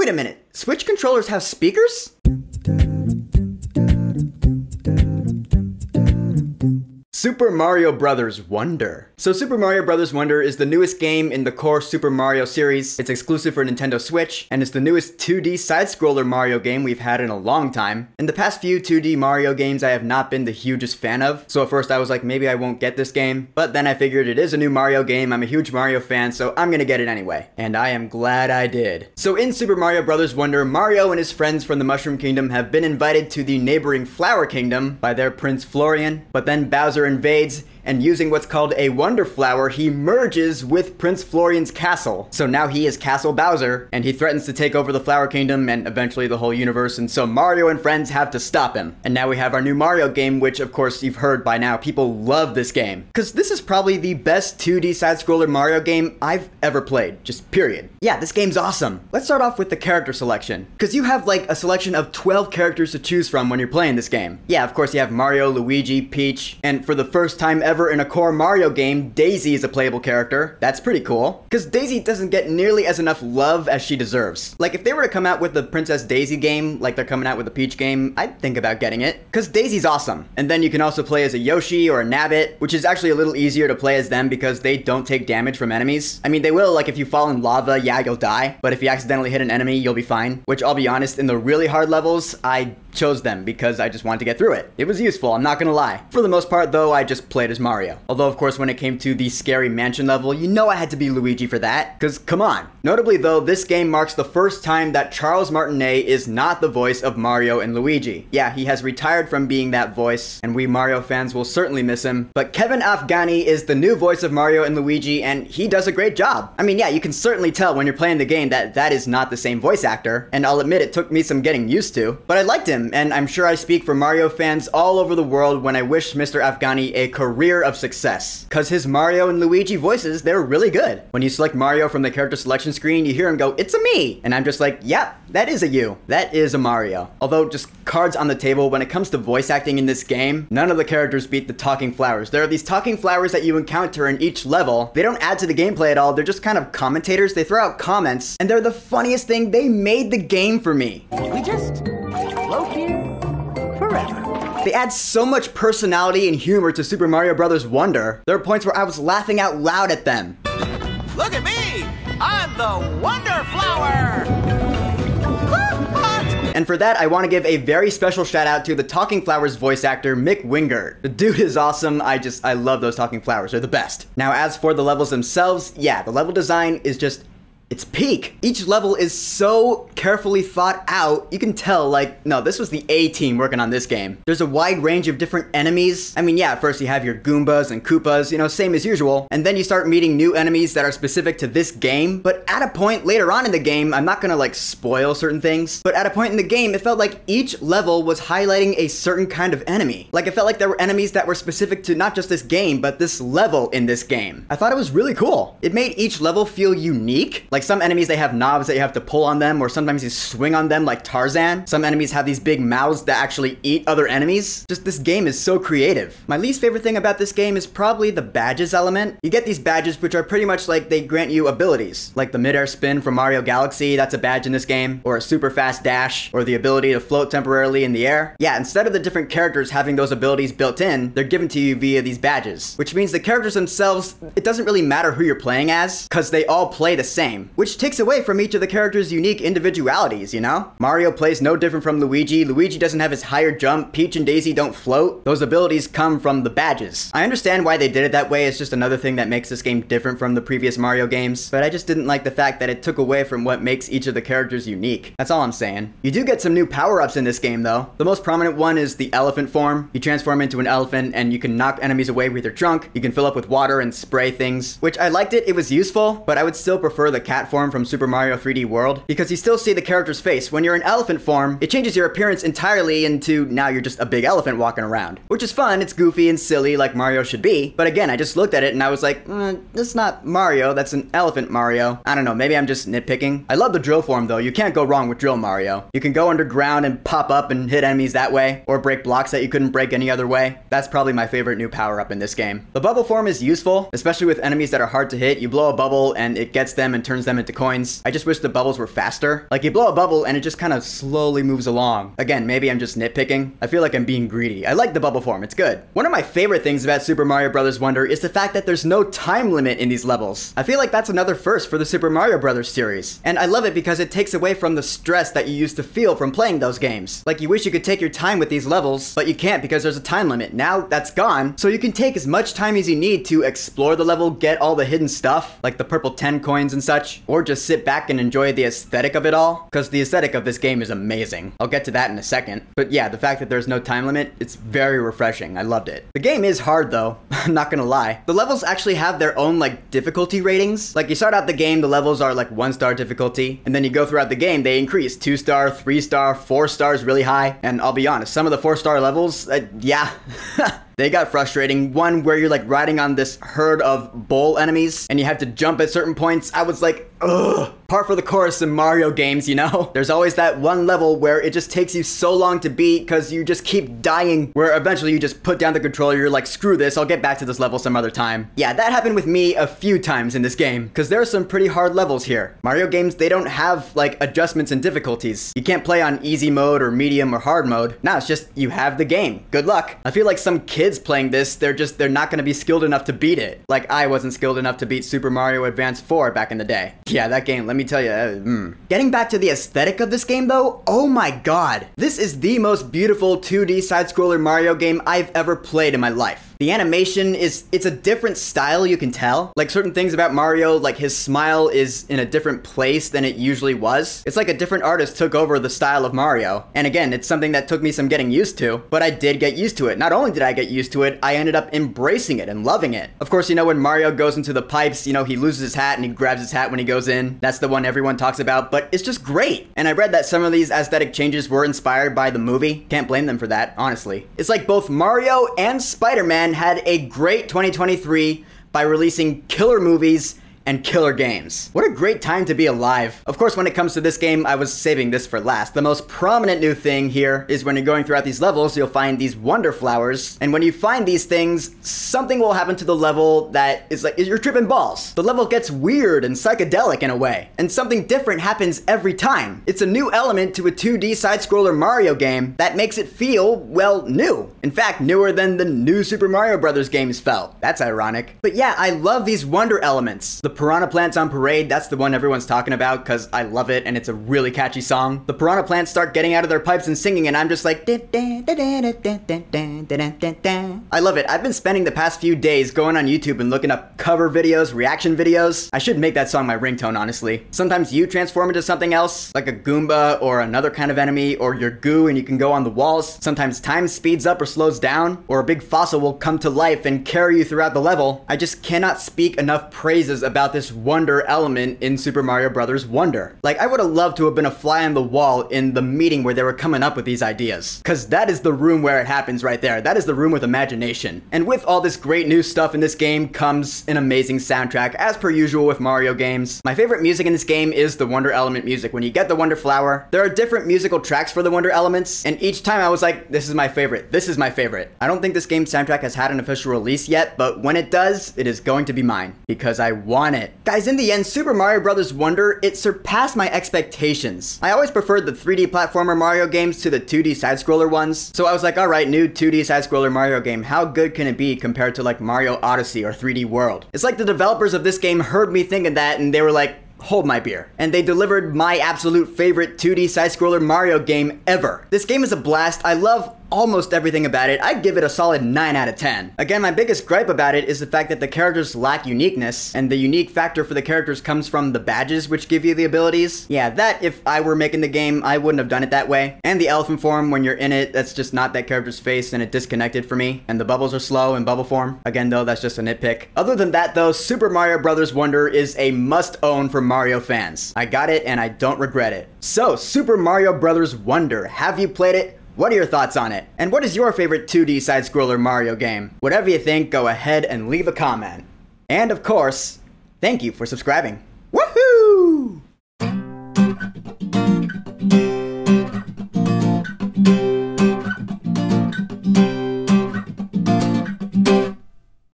Wait a minute, Switch controllers have speakers? Super Mario Bros. Wonder. So Super Mario Bros. Wonder is the newest game in the core Super Mario series. It's exclusive for Nintendo Switch, and it's the newest 2D side-scroller Mario game we've had in a long time. In the past few 2D Mario games I have not been the hugest fan of, so at first I was like, maybe I won't get this game, but then I figured it is a new Mario game, I'm a huge Mario fan, so I'm gonna get it anyway. And I am glad I did. So in Super Mario Bros. Wonder, Mario and his friends from the Mushroom Kingdom have been invited to the neighboring Flower Kingdom by their Prince Florian, but then Bowser invades, and using what's called a Wonder Flower, he merges with Prince Florian's castle. So now he is Castle Bowser, and he threatens to take over the Flower Kingdom and eventually the whole universe, and so Mario and friends have to stop him. And now we have our new Mario game, which of course you've heard by now, people love this game. Because this is probably the best 2D side-scroller Mario game I've ever played, just period. Yeah, this game's awesome. Let's start off with the character selection. Because you have like a selection of 12 characters to choose from when you're playing this game. Yeah, of course you have Mario, Luigi, Peach, and for the first time ever in a core Mario game, Daisy is a playable character. That's pretty cool. Because Daisy doesn't get nearly as enough love as she deserves. Like, if they were to come out with the Princess Daisy game, like they're coming out with the Peach game, I'd think about getting it. Because Daisy's awesome. And then you can also play as a Yoshi or a Nabbit, which is actually a little easier to play as them because they don't take damage from enemies. I mean, they will, like, if you fall in lava, yeah, you'll die. But if you accidentally hit an enemy, you'll be fine. Which, I'll be honest, in the really hard levels, I chose them because I just wanted to get through it. It was useful, I'm not gonna lie. For the most part, though, I just played as Mario. Although, of course, when it came to the scary mansion level, you know I had to be Luigi for that, because come on. Notably, though, this game marks the first time that Charles Martinet is not the voice of Mario and Luigi. Yeah, he has retired from being that voice, and we Mario fans will certainly miss him, but Kevin Afghani is the new voice of Mario and Luigi, and he does a great job. I mean, yeah, you can certainly tell when you're playing the game that that is not the same voice actor, and I'll admit it took me some getting used to, but I liked him, and I'm sure I speak for Mario fans all over the world when I wish Mr. Afghani a career of success. Cause his Mario and Luigi voices, they're really good. When you select Mario from the character selection screen, you hear him go, "It's a me!" And I'm just like, yep, that is a you. That is a Mario. Although, just cards on the table, when it comes to voice acting in this game, none of the characters beat the talking flowers. There are these talking flowers that you encounter in each level. They don't add to the gameplay at all, they're just kind of commentators. They throw out comments, and they're the funniest thing. They made the game for me. We just float here forever. They add so much personality and humor to Super Mario Bros. Wonder. There are points where I was laughing out loud at them. Look at me! I'm the Wonder Flower! And for that, I want to give a very special shout out to the Talking Flowers voice actor, Mick Wingert. The dude is awesome. I love those Talking Flowers. They're the best. Now, as for the levels themselves, yeah, the level design is just... it's peak. Each level is so carefully thought out. You can tell, like, no, this was the A-team working on this game. There's a wide range of different enemies. I mean, yeah, at first you have your Goombas and Koopas, you know, same as usual. And then you start meeting new enemies that are specific to this game. But at a point later on in the game, I'm not gonna, like, spoil certain things, but at a point in the game, it felt like each level was highlighting a certain kind of enemy. Like, it felt like there were enemies that were specific to not just this game, but this level in this game. I thought it was really cool. It made each level feel unique. Like, some enemies, they have knobs that you have to pull on them, or sometimes you swing on them like Tarzan. Some enemies have these big mouths that actually eat other enemies. Just, this game is so creative. My least favorite thing about this game is probably the badges element. You get these badges which are pretty much like they grant you abilities. Like the midair spin from Mario Galaxy, that's a badge in this game. Or a super fast dash, or the ability to float temporarily in the air. Yeah, instead of the different characters having those abilities built in, they're given to you via these badges. Which means the characters themselves, it doesn't really matter who you're playing as, because they all play the same. Which takes away from each of the characters' unique individualities, you know? Mario plays no different from Luigi. Luigi doesn't have his higher jump. Peach and Daisy don't float. Those abilities come from the badges. I understand why they did it that way. It's just another thing that makes this game different from the previous Mario games, but I just didn't like the fact that it took away from what makes each of the characters unique. That's all I'm saying. You do get some new power-ups in this game, though. The most prominent one is the elephant form. You transform into an elephant and you can knock enemies away with your trunk. You can fill up with water and spray things, which I liked it. It was useful, but I would still prefer the cat form from Super Mario 3D World, because you still see the character's face. When you're in elephant form, it changes your appearance entirely into now you're just a big elephant walking around, which is fun. It's goofy and silly like Mario should be, but again, I just looked at it and I was like, that's not Mario, that's an elephant Mario. I don't know, maybe I'm just nitpicking. I love the drill form though. You can't go wrong with drill Mario. You can go underground and pop up and hit enemies that way, or break blocks that you couldn't break any other way. That's probably my favorite new power-up in this game. The bubble form is useful, especially with enemies that are hard to hit. You blow a bubble and it gets them and turns turns them into coins. I just wish the bubbles were faster. Like, you blow a bubble and it just kind of slowly moves along. Again, maybe I'm just nitpicking. I feel like I'm being greedy. I like the bubble form, it's good. One of my favorite things about Super Mario Bros. Wonder is the fact that there's no time limit in these levels. I feel like that's another first for the Super Mario Bros. Series. And I love it because it takes away from the stress that you used to feel from playing those games. Like, you wish you could take your time with these levels, but you can't because there's a time limit. Now that's gone, so you can take as much time as you need to explore the level, get all the hidden stuff, like the purple 10 coins and such, or just sit back and enjoy the aesthetic of it all, because the aesthetic of this game is amazing. I'll get to that in a second. But yeah, the fact that there's no time limit, it's very refreshing. I loved it. The game is hard though, I'm not gonna lie. The levels actually have their own like difficulty ratings. Like, you start out the game, the levels are like 1-star difficulty, and then you go throughout the game, they increase 2-star, 3-star, 4 stars really high. And I'll be honest, some of the 4-star levels, yeah, they got frustrating. One where you're like riding on this herd of bowl enemies and you have to jump at certain points. I was like, ugh. Par for the course in Mario games, you know? There's always that one level where it just takes you so long to beat because you just keep dying, where eventually you just put down the controller, you're like, screw this, I'll get back to this level some other time. Yeah, that happened with me a few times in this game, because there are some pretty hard levels here. Mario games, they don't have like adjustments and difficulties. You can't play on easy mode or medium or hard mode. No, it's just, you have the game. Good luck. I feel like some kids playing this, they're not gonna be skilled enough to beat it. Like, I wasn't skilled enough to beat Super Mario Advance 4 back in the day. Yeah, that game, let me tell you, Getting back to the aesthetic of this game though, oh my god. This is the most beautiful 2D side-scroller Mario game I've ever played in my life. The animation it's a different style, you can tell. Like, certain things about Mario, like his smile is in a different place than it usually was. It's like a different artist took over the style of Mario. And again, it's something that took me some getting used to, but I did get used to it. Not only did I get used to it, I ended up embracing it and loving it. Of course, you know, when Mario goes into the pipes, you know, he loses his hat and he grabs his hat when he goes in. That's the one everyone talks about, but it's just great. And I read that some of these aesthetic changes were inspired by the movie. Can't blame them for that, honestly. It's like both Mario and Spider-Man had a great 2023 by releasing killer movies and killer games. What a great time to be alive. Of course, when it comes to this game, I was saving this for last. The most prominent new thing here is when you're going throughout these levels, you'll find these wonder flowers. And when you find these things, something will happen to the level that is like, you're tripping balls. The level gets weird and psychedelic in a way. And something different happens every time. It's a new element to a 2D side-scroller Mario game that makes it feel, well, new. In fact, newer than the new Super Mario Bros. Games felt. That's ironic. But yeah, I love these wonder elements. The piranha plants on Parade, that's the one everyone's talking about because I love it and it's a really catchy song. The piranha plants start getting out of their pipes and singing and I'm just like, I love it. I've been spending the past few days going on YouTube and looking up cover videos, reaction videos. I should make that song my ringtone, honestly. Sometimes you transform into something else, like a Goomba or another kind of enemy, or you're goo and you can go on the walls. Sometimes time speeds up or slows down, or a big fossil will come to life and carry you throughout the level. I just cannot speak enough praises about this wonder element in Super Mario Bros. Wonder. Like, I would have loved to have been a fly on the wall in the meeting where they were coming up with these ideas. Cause that is the room where it happens right there. That is the room with imagination. And with all this great new stuff in this game comes an amazing soundtrack, as per usual with Mario games. My favorite music in this game is the Wonder Element music. When you get the Wonder Flower, there are different musical tracks for the Wonder Elements, and each time I was like, this is my favorite. This is my favorite. I don't think this game's soundtrack has had an official release yet, but when it does, it is going to be mine. Because I want it. Guys, in the end, Super Mario Bros. Wonder, it surpassed my expectations. I always preferred the 3D platformer Mario games to the 2D side-scroller ones. So I was like, alright, new 2D side-scroller Mario game, how good can it be compared to like Mario Odyssey or 3D World? It's like the developers of this game heard me thinking that and they were like, hold my beer. And they delivered my absolute favorite 2D side-scroller Mario game ever. This game is a blast. I love almost everything about it. I'd give it a solid 9 out of 10. Again, my biggest gripe about it is the fact that the characters lack uniqueness, and the unique factor for the characters comes from the badges which give you the abilities. Yeah, that, if I were making the game, I wouldn't have done it that way. And the elephant form, when you're in it, that's just not that character's face, and it disconnected for me. And the bubbles are slow in bubble form. Again, though, that's just a nitpick. Other than that, though, Super Mario Bros. Wonder is a must-own for Mario fans. I got it, and I don't regret it. So, Super Mario Bros. Wonder, have you played it? What are your thoughts on it? And what is your favorite 2D side-scroller Mario game? Whatever you think, go ahead and leave a comment. And of course, thank you for subscribing.